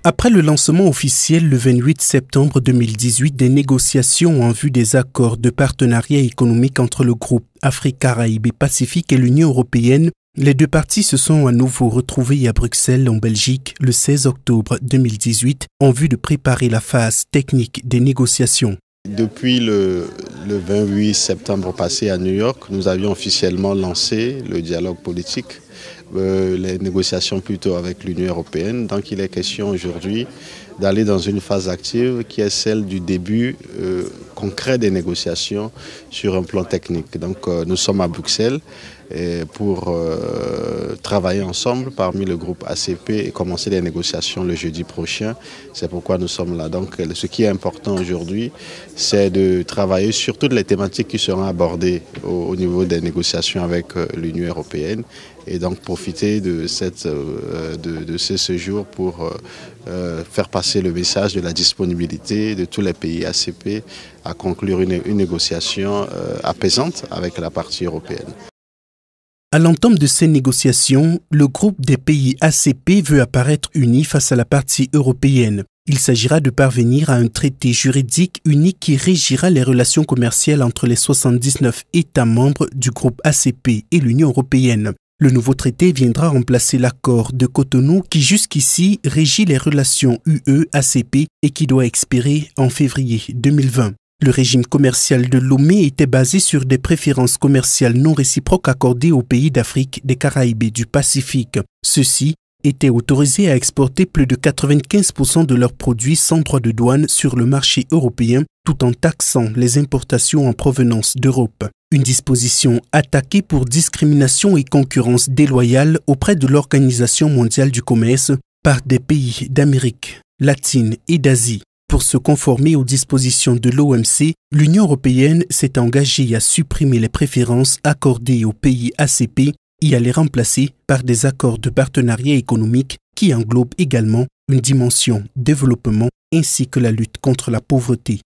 Après le lancement officiel le 28 septembre 2018 des négociations en vue des accords de partenariat économique entre le groupe Afrique, Caraïbes et Pacifique et l'Union européenne, les deux parties se sont à nouveau retrouvées à Bruxelles, en Belgique, le 16 octobre 2018, en vue de préparer la phase technique des négociations. Depuis le 28 septembre passé à New York, nous avions officiellement lancé le dialogue politique, les négociations plutôt avec l'Union européenne. Donc il est question aujourd'hui d'aller dans une phase active qui est celle du début concret des négociations sur un plan technique. Donc nous sommes à Bruxelles pour travailler ensemble parmi le groupe ACP et commencer les négociations le jeudi prochain. C'est pourquoi nous sommes là. Donc ce qui est important aujourd'hui, c'est de travailler sur toutes les thématiques qui seront abordées au niveau des négociations avec l'Union européenne et donc profiter de ce séjour pour faire passer le message de la disponibilité de tous les pays ACP à conclure une négociation apaisante avec la partie européenne. À l'entame de ces négociations, le groupe des pays ACP veut apparaître uni face à la partie européenne. Il s'agira de parvenir à un traité juridique unique qui régira les relations commerciales entre les 79 États membres du groupe ACP et l'Union européenne. Le nouveau traité viendra remplacer l'accord de Cotonou qui jusqu'ici régit les relations UE-ACP et qui doit expirer en février 2020. Le régime commercial de Lomé était basé sur des préférences commerciales non réciproques accordées aux pays d'Afrique, des Caraïbes et du Pacifique. Ceux-ci étaient autorisés à exporter plus de 95% de leurs produits sans droit de douane sur le marché européen, tout en taxant les importations en provenance d'Europe. Une disposition attaquée pour discrimination et concurrence déloyale auprès de l'Organisation mondiale du commerce par des pays d'Amérique latine et d'Asie. Pour se conformer aux dispositions de l'OMC, l'Union européenne s'est engagée à supprimer les préférences accordées aux pays ACP et à les remplacer par des accords de partenariat économique qui englobent également une dimension développement ainsi que la lutte contre la pauvreté.